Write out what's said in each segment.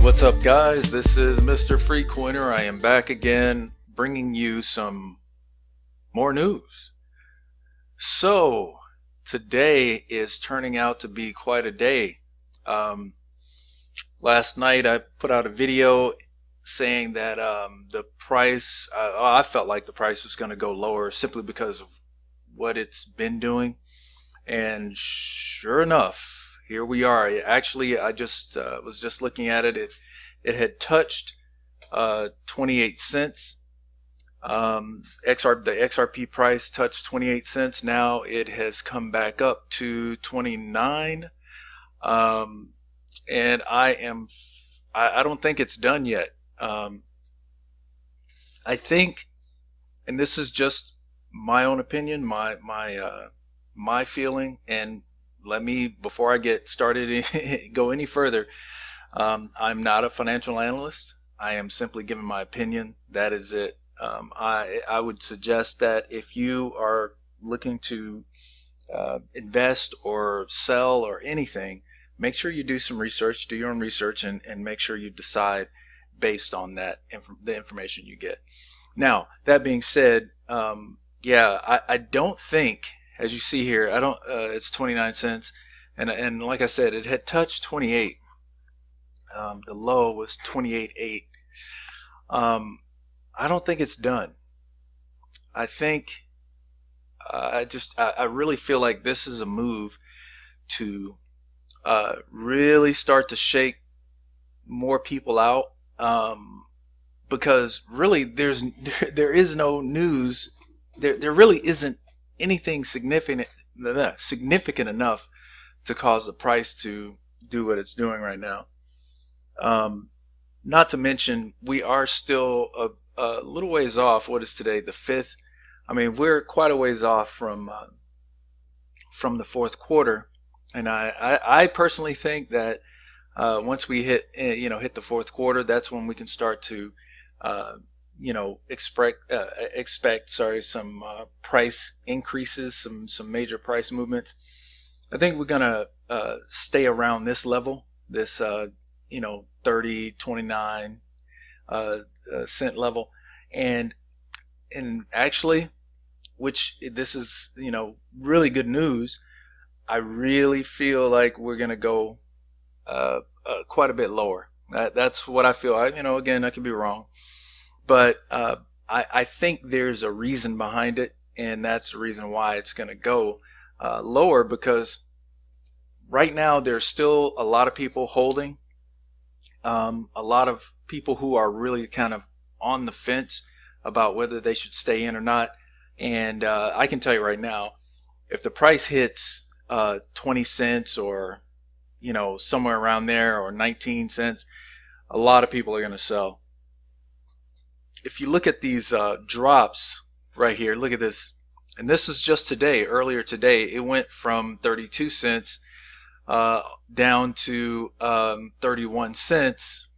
What's up, guys? This is Mr. Freecoiner. I am back again bringing you some more news. So today is turning out to be quite a day. Last night I put out a video saying that the price, I felt like the price was going to go lower simply because of what it's been doing. And sure enough, here we are. Actually, I just was just looking at it. It had touched 28 cents. The XRP price touched 28 cents. Now it has come back up to 29. And I don't think it's done yet. I think, and this is just my own opinion, my feeling, and let me, before I get started, go any further. I'm not a financial analyst. I am simply giving my opinion. That is it. I would suggest that if you are looking to invest or sell or anything, make sure you do some research, do your own research, and make sure you decide based on that the information you get. Now, that being said, I don't think, as you see here, it's 29 cents, and like I said, it had touched 28. The low was 28.8. I don't think it's done. I think I really feel like this is a move to really start to shake more people out, because really there is no news. There really isn't anything significant enough to cause the price to do what it's doing right now. Not to mention, we are still a little ways off. What is today, the 5th? I mean, we're quite a ways off from the fourth quarter, and I personally think that once we hit the fourth quarter, that's when we can start to expect some price increases, some major price movements. I think we're gonna stay around this level, this 29 cent level, and actually, which this is really good news. I really feel like we're gonna go quite a bit lower. That's what I feel. Again, I could be wrong, but I think there's a reason behind it, and that's the reason why it's going to go lower, because right now there's still a lot of people holding, a lot of people who are really kind of on the fence about whether they should stay in or not. And I can tell you right now, if the price hits 20 cents or somewhere around there, or 19 cents, a lot of people are going to sell. If you look at these drops right here, look at this, and this is just today. Earlier today, it went from 32 cents down to 31 cents.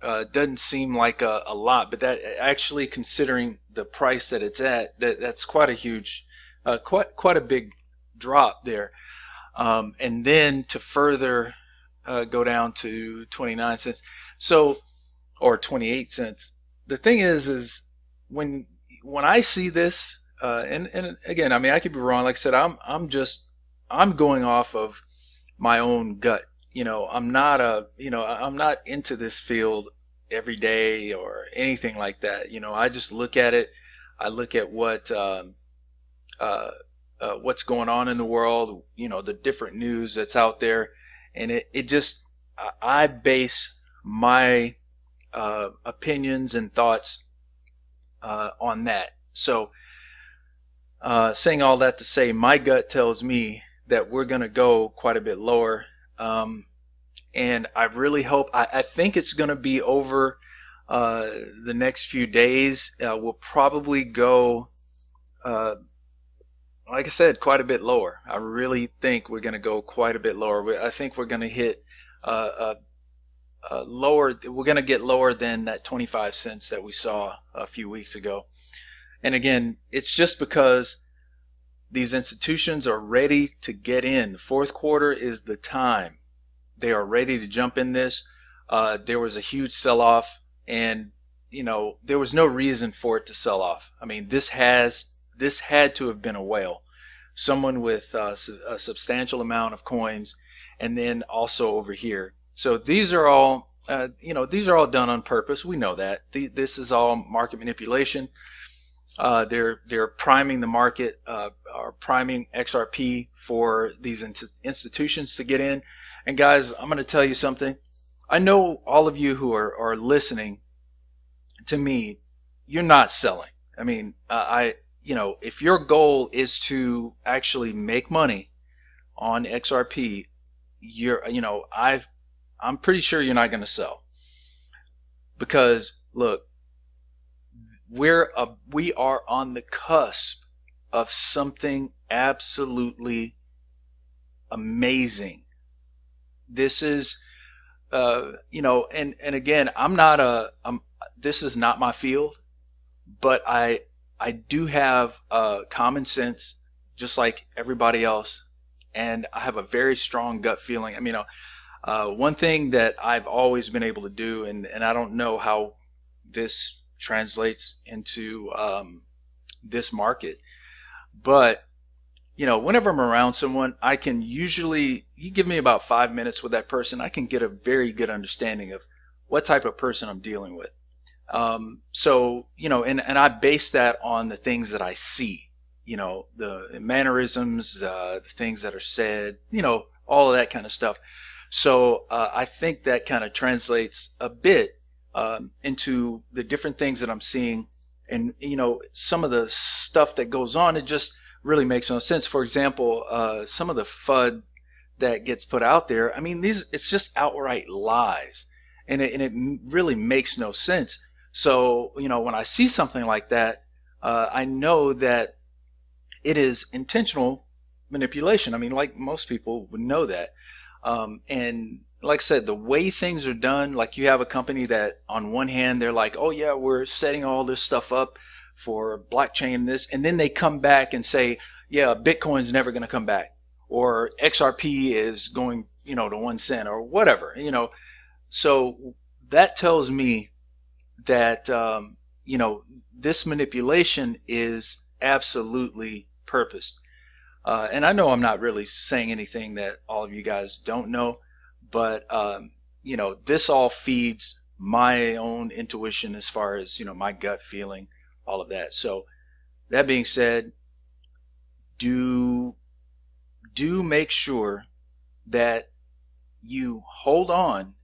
Doesn't seem like a lot, but that actually, considering the price that it's at, that's quite a huge, quite a big drop there. And then to further go down to 29 cents, or 28 cents. The thing is when I see this, and again, I mean, I could be wrong. Like I said, I'm going off of my own gut. I'm not I'm not into this field every day or anything like that. I just look at it. I look at what's going on in the world, the different news that's out there, and I base my opinions and thoughts on that. So saying all that to say, my gut tells me that we're going to go quite a bit lower, and I really hope, I think it's going to be over the next few days. We'll probably go like I said, quite a bit lower. I really think we're going to go quite a bit lower. I think we're going to hit lower. We're going to get lower than that 25 cents that we saw a few weeks ago. And again, it's just because these institutions are ready to get in. The fourth quarter is the time. They are ready to jump in this. there was a huge sell-off, and there was no reason for it to sell off. I mean, this had to have been a whale, someone with a substantial amount of coins, and then also over here. So these are all these are all done on purpose. We know that. This is all market manipulation. They're priming the market, or priming XRP for these institutions to get in. And guys, I'm going to tell you something. I know all of you who are listening to me, you're not selling. I mean, if your goal is to actually make money on XRP, I'm pretty sure you're not going to sell, because look, we are on the cusp of something absolutely amazing. This is and again, this is not my field, but I do have common sense just like everybody else, and I have a very strong gut feeling. I mean, one thing that I've always been able to do, and I don't know how this translates into this market, but whenever I'm around someone, I can usually, you give me about 5 minutes with that person, I can get a very good understanding of what type of person I'm dealing with. So, and I base that on the things that I see, the mannerisms, the things that are said, all of that kind of stuff. So I think that kind of translates a bit into the different things that I'm seeing. And, some of the stuff that goes on, it just really makes no sense. For example, some of the FUD that gets put out there, I mean, it's just outright lies, and it really makes no sense. So, when I see something like that, I know that it is intentional manipulation. I mean, like most people would know that. And like I said, the way things are done, like you have a company that on one hand, they're like, oh yeah, we're setting all this stuff up for blockchain and this, and then they come back and say, yeah, Bitcoin's never going to come back, or XRP is going, to 1 cent or whatever, So that tells me that, this manipulation is absolutely purposed. And I know I'm not really saying anything that all of you guys don't know, but, this all feeds my own intuition as far as, my gut feeling, all of that. So that being said, do make sure that you hold on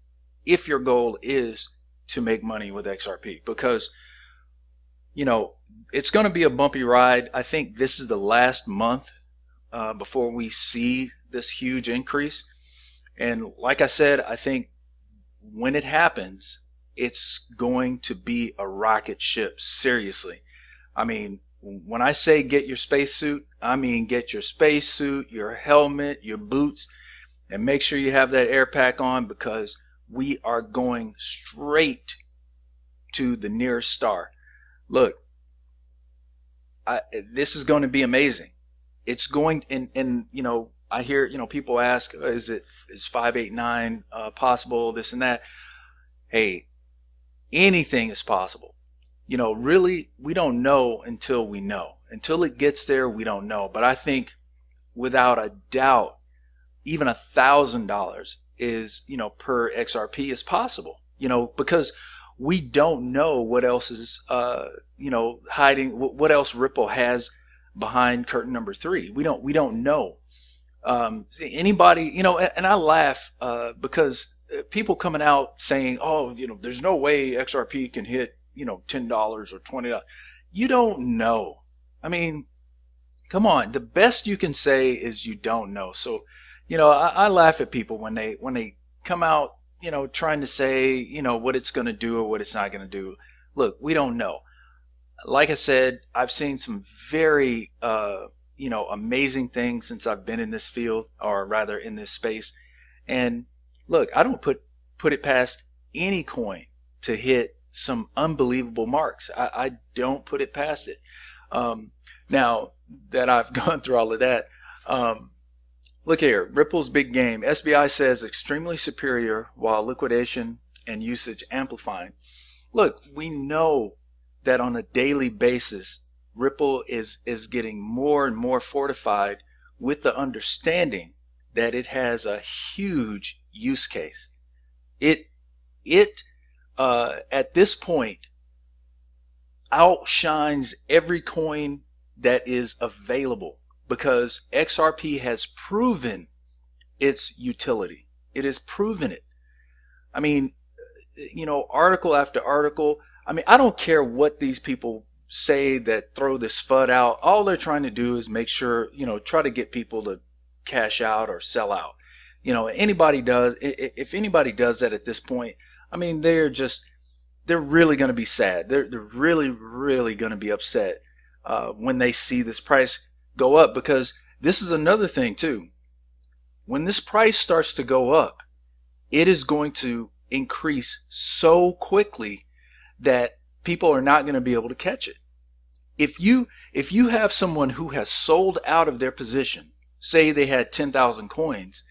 if your goal is to make money with XRP, because it's going to be a bumpy ride. I think this is the last month before we see this huge increase, and like I said, I think when it happens, it's going to be a rocket ship. Seriously, I mean, when I say get your spacesuit, I mean get your spacesuit, your helmet, your boots, and make sure you have that air pack on, because we are going straight to the nearest star. Look, this is going to be amazing. It's going, and I hear people ask, is 589 possible? This and that. Hey, anything is possible. Really, we don't know until we know. Until it gets there, we don't know. But I think without a doubt, even $1,000 is, per XRP is possible, because we don't know what else is, hiding, what else Ripple has behind curtain number 3. We don't know. Anybody, and I laugh because people coming out saying, oh, there's no way XRP can hit, $10 or $20. You don't know. I mean, come on. The best you can say is you don't know. So, I laugh at people when they come out, trying to say, what it's going to do or what it's not going to do. Look, we don't know. Like I said, I've seen some very, amazing things since I've been in this field, or rather in this space. And look, I don't put it past any coin to hit some unbelievable marks. I don't put it past it. Now that I've gone through all of that, look here, Ripple's big game. SBI says extremely superior, while liquidation and usage amplifying. Look, we know that on a daily basis, Ripple is getting more and more fortified with the understanding that it has a huge use case. It at this point outshines every coin that is available because XRP has proven its utility. It has proven it. I mean, article after article. I mean, I don't care what these people say that throw this FUD out. All they're trying to do is make sure, try to get people to cash out or sell out. Anybody does, if anybody does that at this point, I mean, they're really going to be sad. They're really, really going to be upset when they see this price go up, because this is another thing too. When this price starts to go up, it is going to increase so quickly that people are not going to be able to catch it. If you have someone who has sold out of their position, say they had 10,000 coins,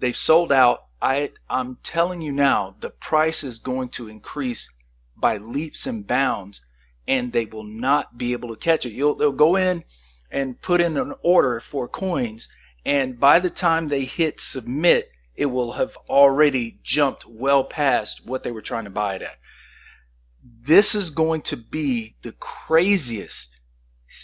they've sold out. I'm telling you now, the price is going to increase by leaps and bounds, and they will not be able to catch it. They'll go in and put in an order for coins, and by the time they hit submit, it will have already jumped well past what they were trying to buy it at. This is going to be the craziest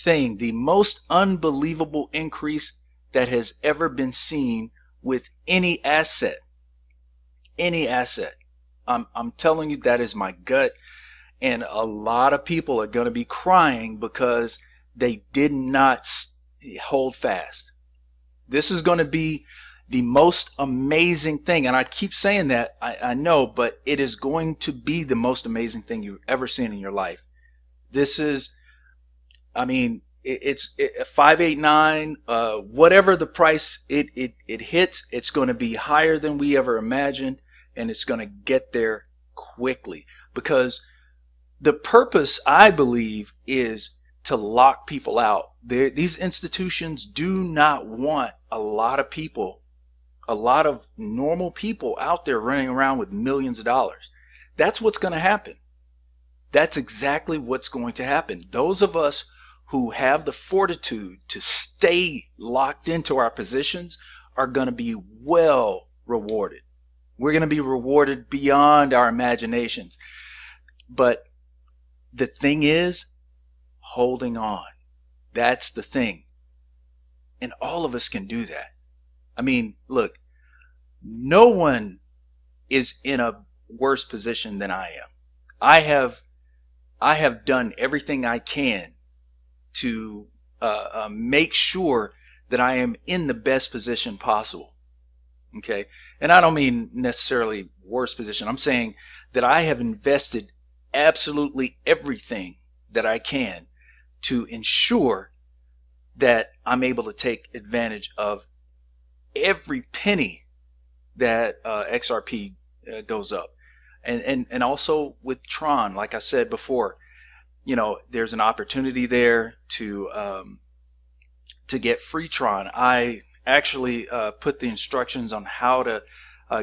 thing, the most unbelievable increase that has ever been seen with any asset. Any asset. I'm telling you, that is my gut. And a lot of people are going to be crying because they did not hold fast. This is going to be the most amazing thing. And I keep saying that, I know, but it is going to be the most amazing thing you've ever seen in your life. This is, I mean, it's 589, whatever the price it hits, it's going to be higher than we ever imagined, and it's going to get there quickly, because the purpose, I believe, is to lock people out. These institutions do not want a lot of people, a lot of normal people out there running around with millions of dollars. That's what's going to happen. That's exactly what's going to happen. Those of us who have the fortitude to stay locked into our positions are going to be well rewarded. We're going to be rewarded beyond our imaginations. But the thing is, holding on. That's the thing. And all of us can do that. I mean, look, no one is in a worse position than I am. I have done everything I can to make sure that I am in the best position possible. Okay, and I don't mean necessarily worst position. I'm saying that I have invested absolutely everything that I can to ensure that I'm able to take advantage of every penny that XRP goes up. And also with Tron, like I said before, there's an opportunity there to get free Tron. I actually put the instructions on how to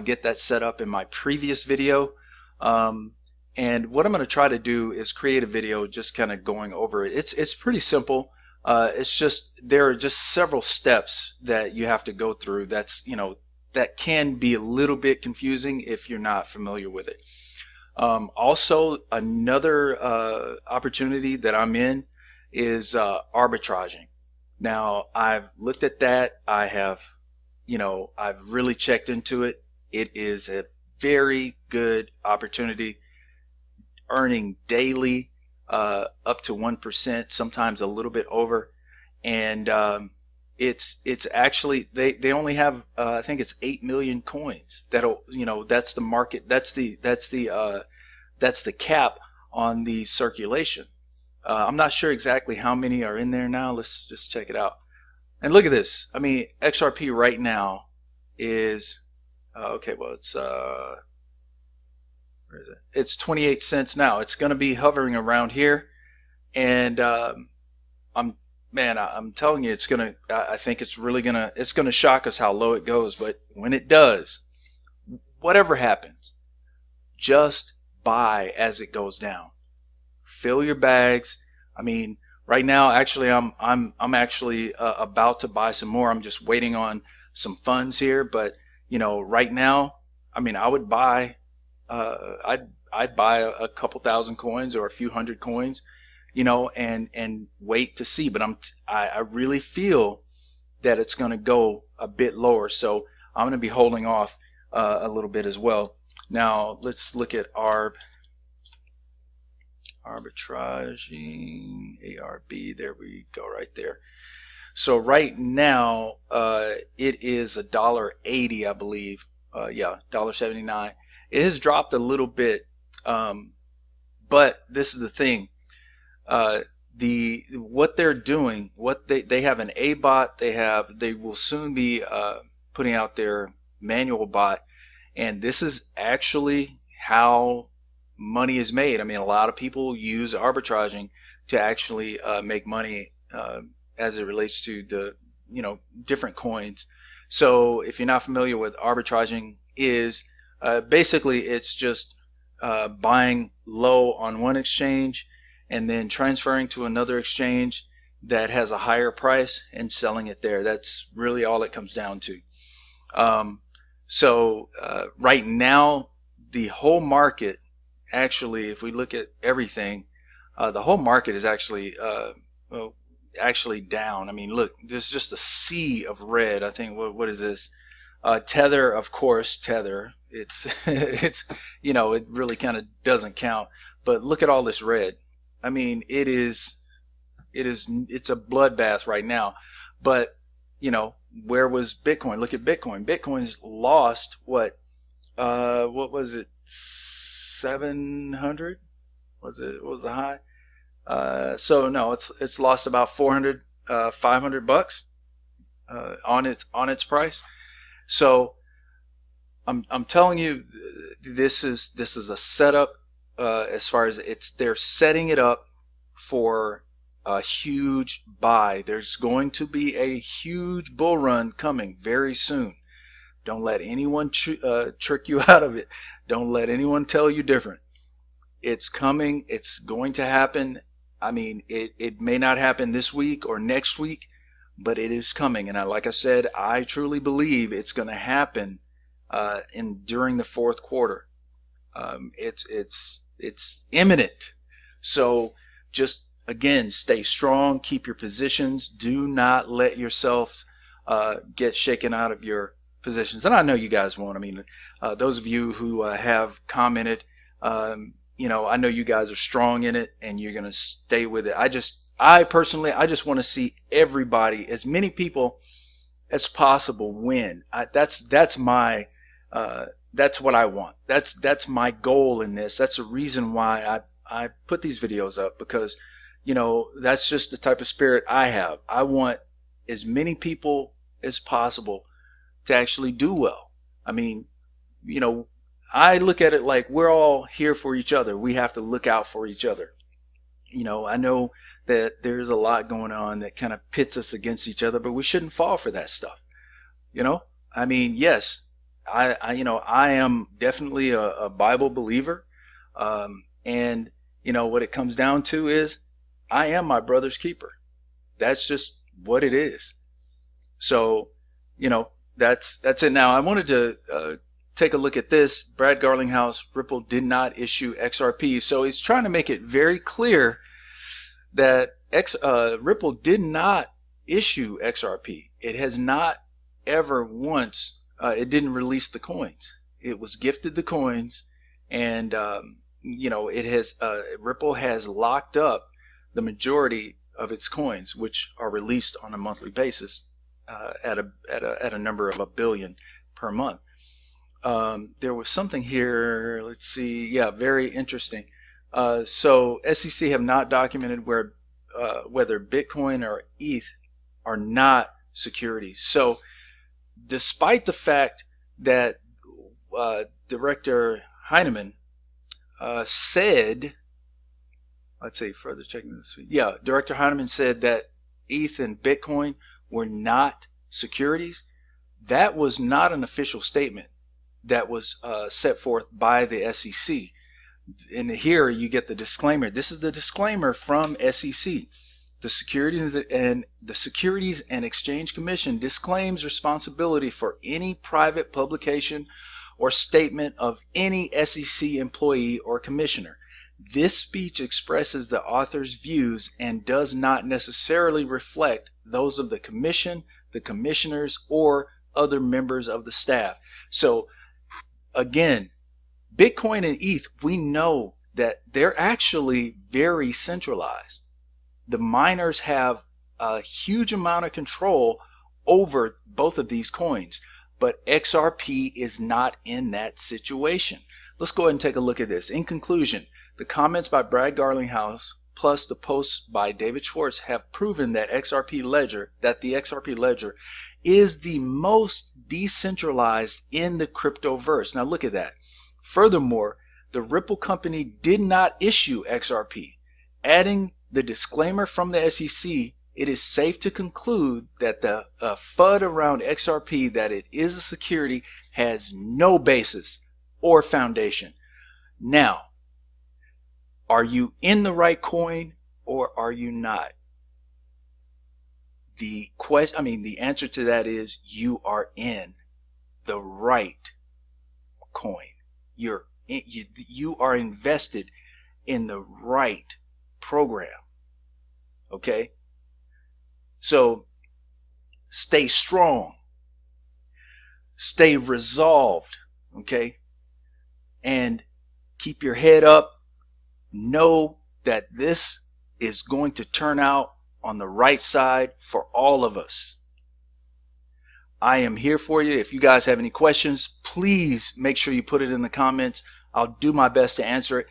get that set up in my previous video. And what I'm going to try to do is create a video just kind of going over it. It's pretty simple. It's just, there are just several steps that you have to go through. That can be a little bit confusing if you're not familiar with it. Also, another opportunity that I'm in is arbitraging. Now, I've looked at that. I've really checked into it. It is a very good opportunity, earning daily up to 1%, sometimes a little bit over. And it's actually, they only have I think it's 8 million coins. That's the market. That's the cap on the circulation. I'm not sure exactly how many are in there now. Let's just check it out. And look at this. I mean, XRP right now is okay. Well, it's where is it? It's 28 cents now. It's going to be hovering around here, and I'm telling you, I think it's gonna shock us how low it goes. But when it does, whatever happens, just buy as it goes down. Fill your bags. I mean, right now, actually, I'm actually about to buy some more. I'm just waiting on some funds here, but you know, right now, I mean, I would buy, I'd buy a couple thousand coins or a few hundred coins, you know, and wait to see. But I really feel that it's going to go a bit lower, so I'm going to be holding off a little bit as well. Now let's look at arbitraging, ARB. There we go, right there. So right now it is $1.80, I believe. Yeah, $1.79. It has dropped a little bit, but this is the thing. What they're doing, what they have an A bot. They will soon be putting out their manual bot, and this is actually how money is made. I mean, a lot of people use arbitraging to actually make money as it relates to the, you know, different coins. So if you're not familiar with arbitraging, is basically it's just buying low on one exchange and then transferring to another exchange that has a higher price and selling it there. That's really all it comes down to. So right now, the whole market, actually, if we look at everything, the whole market is actually down. I mean, look, there's just a sea of red. I think, what is this? Tether, of course, Tether. It's it's, you know, it really kind of doesn't count. But look at all this red. I mean, it's a bloodbath right now. But you know, where was Bitcoin? Look at Bitcoin. Bitcoin's lost what was it? 700? Was it? What was the high? So no, it's lost about 400, 500 bucks on its price. So I'm telling you, this is a setup as far as they're setting it up for a huge buy. There's going to be a huge bull run coming very soon. Don't let anyone trick you out of it. Don't let anyone tell you different. It's coming. It's going to happen. I mean, it may not happen this week or next week, but it is coming. And like I said, I truly believe it's going to happen during the fourth quarter. It's imminent. So just, again, stay strong, keep your positions. Do not let yourself get shaken out of your positions. And I know you guys won't. I mean, those of you who have commented, you know, I know you guys are strong in it and you're going to stay with it. I personally just want to see everybody, as many people as possible, win. That's what I want. That's my goal in this. That's the reason why I put these videos up, because, you know, that's just the type of spirit I have. I want as many people as possible to actually do well. I mean, you know, I look at it like we're all here for each other. We have to look out for each other. You know, I know that there's a lot going on that kind of pits us against each other, but we shouldn't fall for that stuff. You know, I mean, yes, I am definitely a Bible believer. And, you know, what it comes down to is I am my brother's keeper. That's just what it is. So, you know, that's it. Now, I wanted to take a look at this. Brad Garlinghouse, Ripple did not issue XRP. So he's trying to make it very clear that Ripple did not issue XRP. It has not ever once, it didn't release the coins. It was gifted the coins, and you know, it has Ripple has locked up the majority of its coins, which are released on a monthly basis at a number of 1 billion per month. There was something here, let's see, yeah, very interesting. So SEC have not documented whether Bitcoin or ETH are not securities. So despite the fact that Director Heinemann said, let's see, further checking this. Yeah, Director Heinemann said that ETH and Bitcoin were not securities. That was not an official statement. that was set forth by the SEC. And here you get the disclaimer. This is the disclaimer from SEC. The Securities and Exchange Commission disclaims responsibility for any private publication or statement of any SEC employee or commissioner. This speech expresses the author's views and does not necessarily reflect those of the commission, the commissioners, or other members of the staff. So again, Bitcoin and ETH, we know that they're actually very centralized. The miners have a huge amount of control over both of these coins, but XRP is not in that situation. Let's go ahead and take a look at this. In conclusion, the comments by Brad Garlinghouse plus the posts by David Schwartz have proven that the XRP ledger is the most decentralized in the cryptoverse. Now look at that. Furthermore, the Ripple company did not issue XRP. Adding the disclaimer from the SEC, it is safe to conclude that the FUD around XRP, that it is a security, has no basis or foundation. Now, are you in the right coin or are you not? The answer to that is you are in the right coin. You are invested in the right program. Okay? So stay strong. Stay resolved. Okay? And keep your head up. Know that this is going to turn out on the right side for all of us. I am here for you. If you guys have any questions, please make sure you put it in the comments. I'll do my best to answer it.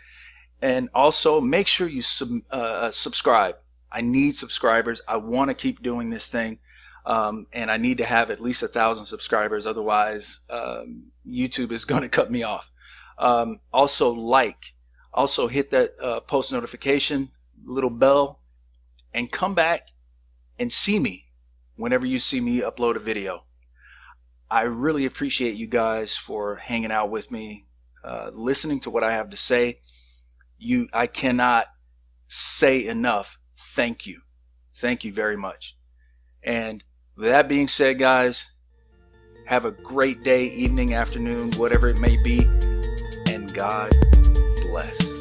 And also make sure you subscribe. I need subscribers. I want to keep doing this thing. And I need to have at least 1,000 subscribers. Otherwise, YouTube is going to cut me off. Also hit that post notification little bell and come back and see me whenever you see me upload a video. I really appreciate you guys for hanging out with me, listening to what I have to say. I cannot say enough. Thank you. Thank you very much. And with that being said, guys, have a great day, evening, afternoon, whatever it may be, and God bless.